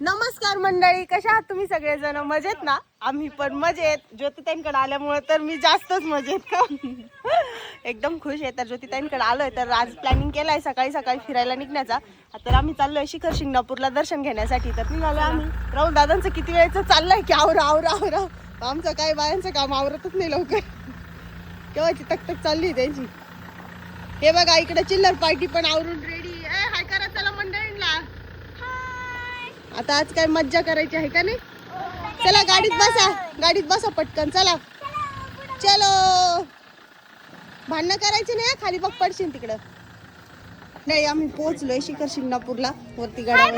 नमस्कार मंडळी, कशा आहात तुम्ही सगळेजण? मजेत ना? आम्ही पण मजेत. ज्योतिताईंकडे आल्यामुळे तर मी जास्तच मजेत का एकदम खुश आहे. तर ज्योतिताईंकडे आलोय तर आज प्लॅनिंग केलाय सकाळी सकाळी फिरायला निघण्याचा. तर आम्ही चाललोय शिखर शिंगणापूरला दर्शन घेण्यासाठी. तर निघालो आम्ही. राहुल दादांचं किती वेळचं चाललंय की आवरा आवरा आवरा. आमचं काय बायांचं काम आवरतच नाही लवकर. केव्हाची तकतक चालली त्यांची. हे बघा इकडे चिल्लर पार्टी पण आवरून रेडी. हाय करा चला मंडळींना. आता आज काय मज्जा करायची आहे का नाही? चला गाडीत बसा पटकन. चला चलो. भांडणं करायची नाही, खाली बघ पडशील तिकडं. नाही आम्ही पोहोचलोय शिखर शिंगणापूरला वरती गडावरती.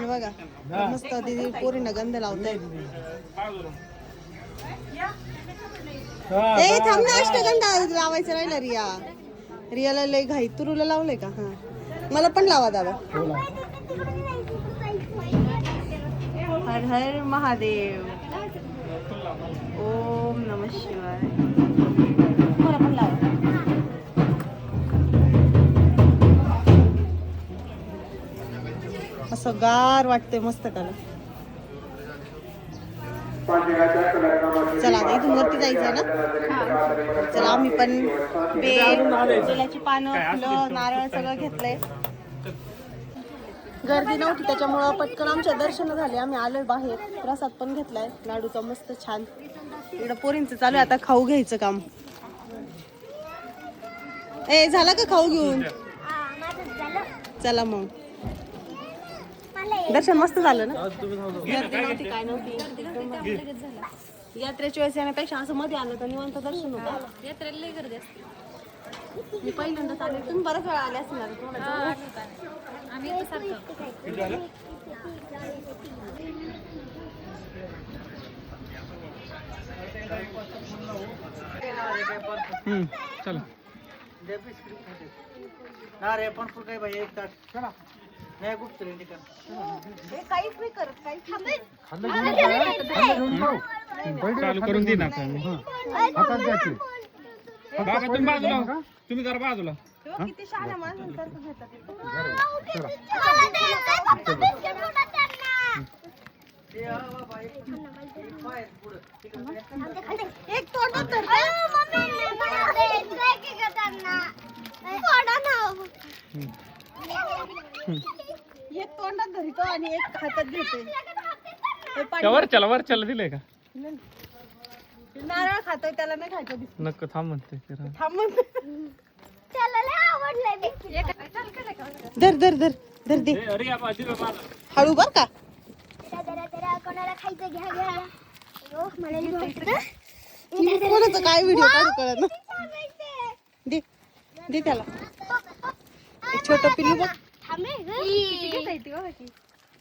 बघा मस्त दीदी पोरीनं गंध लावतायत. ए थांब ना, अष्टगंधा लावायचं राहिला. रियाला लय घाई. तुरुला लावलंय का? हा मला पण लावा दादा. हर हर महादेव. ओम नमः शिवाय. मला पण लावा. असं गार वाटतंय मस्त त्याला. चला आता इथून वरती जायचंय ना. चला आम्ही पण बेलाची पानं, फुलं, नारळ सगळं घेतलंय. गर्दी नव्हती त्याच्यामुळं पटकन आमच्या दर्शन झाले. आम्ही आलोय बाहेर. प्रसाद पण घेतलाय लाडूचा मस्त छान. इकडं पोरींचं चालू आहे आता खाऊ घ्यायचं काम. ए झाला का खाऊ घेऊन? चला मग. दर्शन मस्त झालं ना? गर्दी नव्हती काय नव्हती. यात्रेच्या वेळेस येण्यापेक्षा असं मध्ये आलं तर निवांत दर्शन होतं. यात्रेला लय गर्दी असते. मी पहिल्यांदाच आले. तुम्ही बऱ्याच वेळा आले असणार. आम्ही इथं सारखं. चला ना रे पण काही भाई एक तास चला नाही गुप्त रे काहीच नाही करत. काही चालू करून दे ना. बाबा तुम्ही बाजूला हो. तुम्ही जरा बाजूला. किती शहाण्या माणसांसारखं घेतात. एक तोंडात धरते. एक तोंडात धरतो आणि एक हातात घेते. वर चला दिलंय का? नारळ खातोय त्याला नाही खायचं. नक्क थांब म्हणते. थांब म्हणते. धर धर धर धर दे. हळू बर का. कोणाचं काय व्हिडिओ काढू कळत ना. दे दे त्याला. छोट पिल्लू बघ.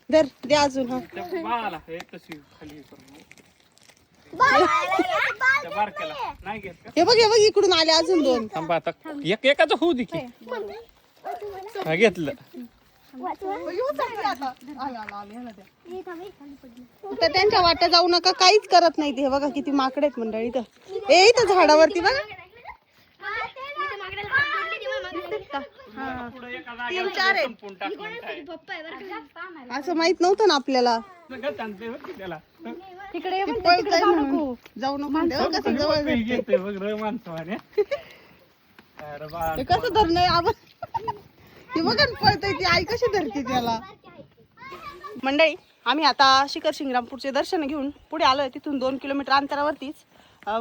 धर दे अजून. हा हे बघ इकडून आले अजून दोन. थांबा आता एकाच होऊ दे की. घेतलं तर त्यांच्या वाट्या जाऊ नका. काहीच करत नाही ते. बघा किती माकड आहेत मंडळी. तर ए इथं झाडावरती बघा. 3-4 आहेत. असं माहित नव्हतं ना आपल्याला. तिकडे जाऊ नको. कसं जवळ कसं धरणं आवाज. ती बघा पळतय ती. आई कशी धरते त्याला. मंडळी आम्ही आता शिखर शिंगणापूरचे दर्शन घेऊन पुढे आलोय. तिथून 2 किलोमीटर अंतरावरतीच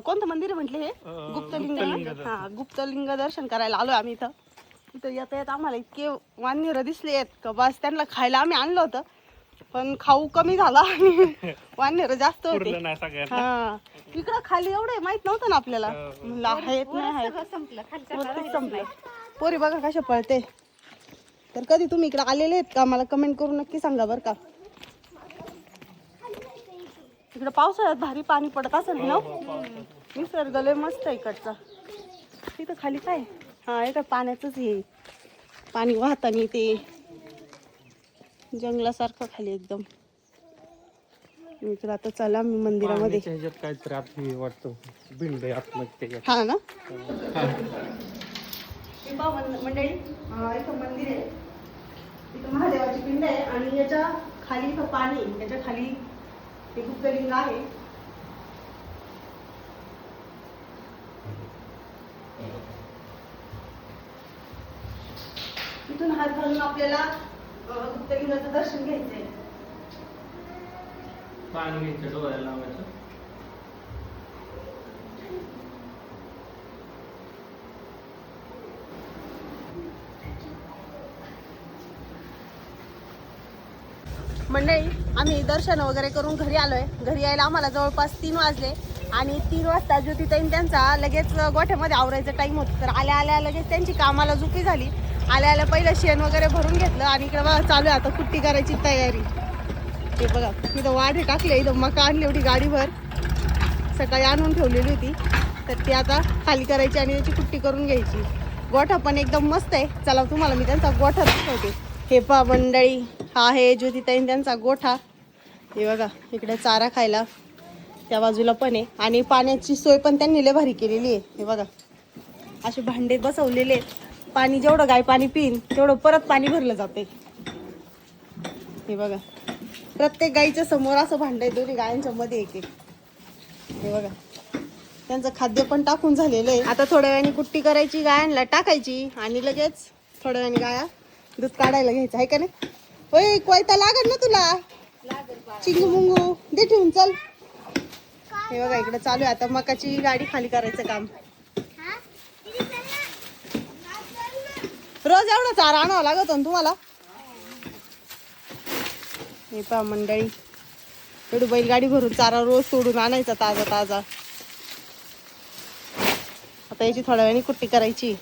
कोणतं मंदिर म्हटले हे? गुप्तलिंग. हा गुप्तलिंग दर्शन करायला आलोय आम्ही. इथं येता येत आम्हाला इतके वानर दिसले आहेत का बस. त्यांना खायला आम्ही आणलं होतं पण खाऊ कमी झाला आणि वानर जास्त होते. हा इकडं खाली एवढं माहित नव्हतं ना आपल्याला. म्हणलं आहेत नाही संपलं. पोरी बघा कशा पळते. तर कधी तुम्ही इकडे आलेले आहेत का मला कमेंट करून नक्की सांगा बरं का. इकडं पावसाळ्यात भारी पाणी पडत असेल ना. निसर्ग लय मस्त आहे इकडचा. तिथं खाली काय? हा इकडं पाण्याचंच हे पाणी वाहताना ते जंगलासारखं खाली एकदम. इकडं आता चला मी मंदिरामध्ये. काहीतरी वाटतं बिल्ड आतमध्ये. हा ना मंडळी. इथं मंदिर आहे. इथं महादेवाची पिंड आहे आणि याच्या खाली इथं पाणी आहे. याच्या खाली हे गुप्तलिंग आहे. इथून हात घालून आपल्याला गुप्तलिंगाचं दर्शन घ्यायचंय. पाणी घ्यायचं डोळ्याला लावायचं. मंडळी आम्ही दर्शन वगैरे करून घरी आलोय. घरी यायला आम्हाला जवळपास 3 वाजले आणि 3 वाजता ज्योतिताईन त्यांचा लगेच गोठ्यामध्ये आवरायचा टाइम होता. तर आल्या आल्या लगेच त्यांची कामाला झुकी झाली. आल्या आल्या पहिलं शेण वगैरे भरून घेतलं आणि इकडे बघा चालू आहे आता कुट्टी करायची तयारी. हे बघा इथं वाढे टाकले, इथं मका आणली एवढी गाडीभर, सकाळी आणून ठेवलेली होती. तर ती आता खाली करायची आणि त्याची कुट्टी करून घ्यायची. गोठा पण एकदम मस्त आहे. चला तुम्हाला मी त्यांचा गोठा दाखवते. हे पहा मंडळी, हा आहे ज्योतिताईन त्यांचा गोठा. हे बघा इकडे चारा खायला त्या बाजूला पण आहे आणि पाण्याची सोय पण त्यांनी लय भारी केलेली आहे. हे बघा असे भांडे बसवलेले आहेत. पाणी जेवढं गाय पाणी पिईन तेवढं परत पाणी भरलं जाते. हे बघा प्रत्येक गाईच्या समोर असं भांड आहे, दोन्ही गायांच्या मध्ये एक एक. हे बघा त्यांचं खाद्य पण टाकून झालेलं आहे. आता थोड्या वेळाने कुट्टी करायची, गायांना टाकायची आणि लगेच थोड्या वेळाने गाया दूध काढायला घ्यायचं आहे का नाही. होय कोयता लागल ना तुला, चिंगू मुंगू दे ठेवून चल. हे बघा इकडे चालू आहे आता मकाची गाडी खाली करायचं काम. रोज एवढा चारा आणावा लागतो ना तुम्हाला. हे पहा मंडळी एवढी बैलगाडी भरून चारा रोज सोडून आणायचा ताजा ताजा. आता याची थोड्या वेळाने कुट्टी करायची.